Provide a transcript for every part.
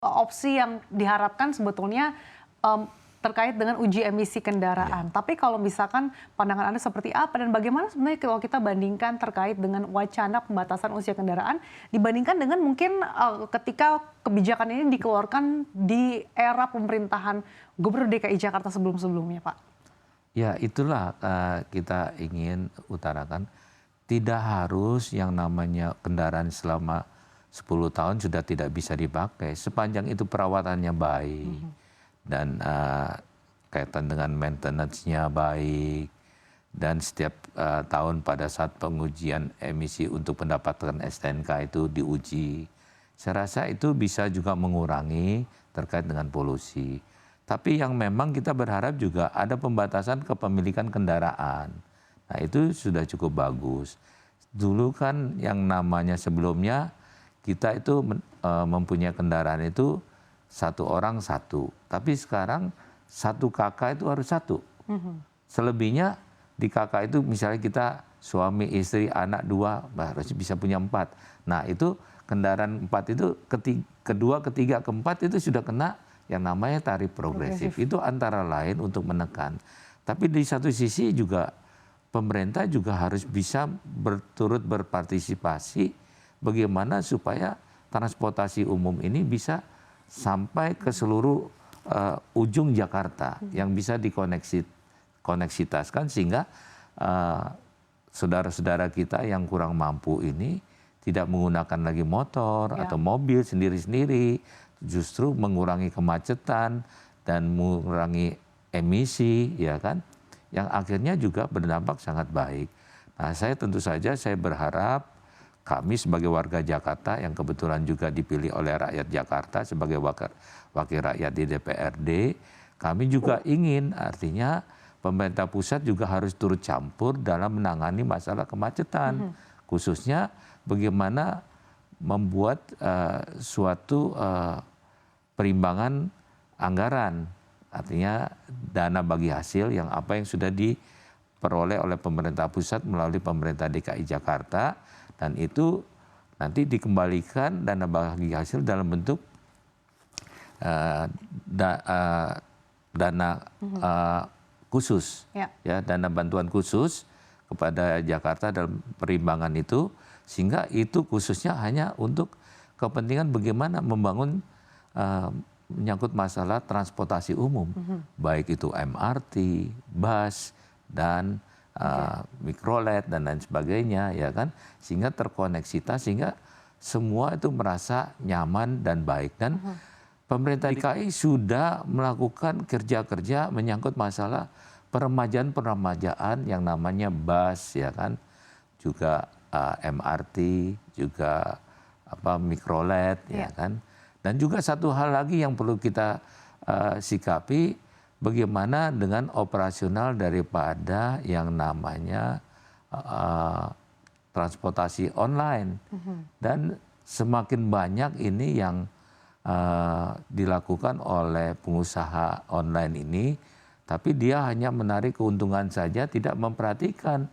opsi yang diharapkan sebetulnya em, terkait dengan uji emisi kendaraan. Ya. Tapi kalau misalkan pandangan Anda seperti apa dan bagaimana sebenarnya kalau kita bandingkan terkait dengan wacana pembatasan usia kendaraan dibandingkan dengan mungkin ketika kebijakan ini dikeluarkan di era pemerintahan Gubernur DKI Jakarta sebelum-sebelumnya, Pak? Ya, itulah kita ingin utarakan. Tidak harus yang namanya kendaraan selama 10 tahun sudah tidak bisa dipakai. Sepanjang itu perawatannya baik dan kaitan dengan maintenance-nya baik. Dan setiap tahun pada saat pengujian emisi untuk mendapatkan STNK itu diuji. Saya rasa itu bisa juga mengurangi terkait dengan polusi. Tapi yang memang kita berharap juga ada pembatasan kepemilikan kendaraan. Nah itu sudah cukup bagus. Dulu kan yang namanya sebelumnya kita itu mempunyai kendaraan itu satu orang satu. Tapi sekarang satu kakak itu harus satu. Selebihnya di kakak itu misalnya kita suami, istri, anak 2 harus bisa punya 4. Nah itu kendaraan 4 itu kedua, ketiga, keempat itu sudah kena yang namanya tarif progresif. Itu antara lain untuk menekan. Tapi di satu sisi juga pemerintah juga harus bisa turut berpartisipasi bagaimana supaya transportasi umum ini bisa sampai ke seluruh ujung Jakarta yang bisa dikoneksitaskan sehingga saudara-saudara kita yang kurang mampu ini tidak menggunakan lagi motor atau mobil sendiri-sendiri, justru mengurangi kemacetan dan mengurangi emisi, ya kan, yang akhirnya juga berdampak sangat baik. Nah, saya tentu saja saya berharap kami sebagai warga Jakarta yang kebetulan juga dipilih oleh rakyat Jakarta sebagai wakil rakyat di DPRD, kami juga ingin artinya pemerintah pusat juga harus turut campur dalam menangani masalah kemacetan, khususnya bagaimana membuat suatu perimbangan anggaran, artinya dana bagi hasil yang apa yang sudah diperoleh oleh pemerintah pusat melalui pemerintah DKI Jakarta, dan itu nanti dikembalikan dana bagi hasil dalam bentuk dana khusus, ya, dana bantuan khusus kepada Jakarta dalam perimbangan itu, sehingga itu khususnya hanya untuk kepentingan bagaimana membangun menyangkut masalah transportasi umum, baik itu MRT, bus, dan mikrolet dan lain sebagainya, ya kan, sehingga terkoneksitas, sehingga semua itu merasa nyaman dan baik. Dan pemerintah DKI sudah melakukan kerja-kerja menyangkut masalah peremajaan yang namanya bus, ya kan, juga MRT, juga mikrolet, ya kan. Dan juga satu hal lagi yang perlu kita sikapi, bagaimana dengan operasional daripada yang namanya transportasi online. Dan semakin banyak ini yang dilakukan oleh pengusaha online ini, tapi dia hanya menarik keuntungan saja, tidak memperhatikan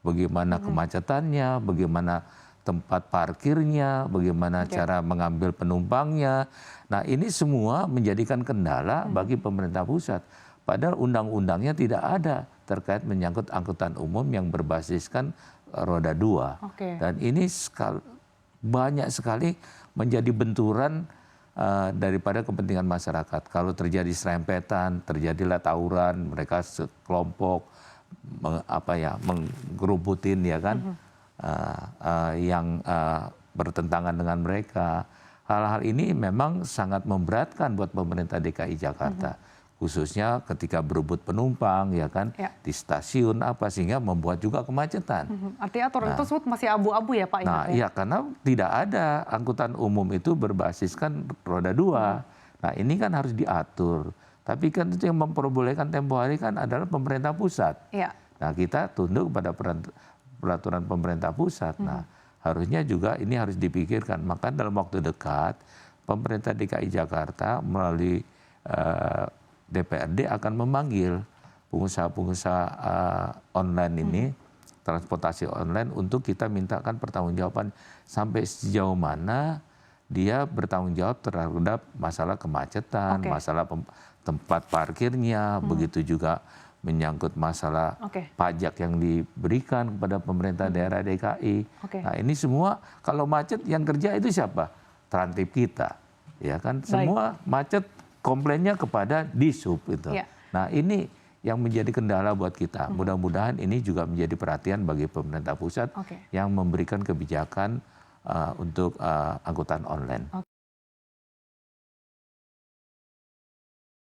bagaimana kemacetannya, bagaimana tempat parkirnya, bagaimana cara mengambil penumpangnya. Nah ini semua menjadikan kendala bagi pemerintah pusat. Padahal undang-undangnya tidak ada terkait menyangkut angkutan umum yang berbasiskan roda 2. Dan ini banyak sekali menjadi benturan daripada kepentingan masyarakat. Kalau terjadi serempetan, terjadilah tawuran, mereka sekelompok menggerubutin, ya kan, yang bertentangan dengan mereka. Hal-hal ini memang sangat memberatkan buat pemerintah DKI Jakarta, khususnya ketika berebut penumpang, ya kan, di stasiun sehingga membuat juga kemacetan. Artinya aturan tersebut masih abu-abu ya Pak? Nah, iya, karena tidak ada angkutan umum itu berbasiskan roda 2. Nah, ini kan harus diatur. Tapi kan itu yang memperbolehkan tempo hari kan adalah pemerintah pusat. Nah, kita tunduk pada peraturan pemerintah pusat. Nah, harusnya juga ini harus dipikirkan. Maka dalam waktu dekat, pemerintah DKI Jakarta melalui DPRD akan memanggil pengusaha-pengusaha online ini, transportasi online, untuk kita mintakan pertanggungjawaban sampai sejauh mana dia bertanggung jawab terhadap masalah kemacetan, Oke. masalah tempat parkirnya, begitu juga menyangkut masalah pajak yang diberikan kepada pemerintah daerah DKI. Oke. Nah, ini semua kalau macet yang kerja itu siapa? Trantip kita. Ya kan, semua macet komplainnya kepada Dishub itu. Ya. Nah, ini yang menjadi kendala buat kita. Mudah-mudahan ini juga menjadi perhatian bagi pemerintah pusat yang memberikan kebijakan untuk angkutan online.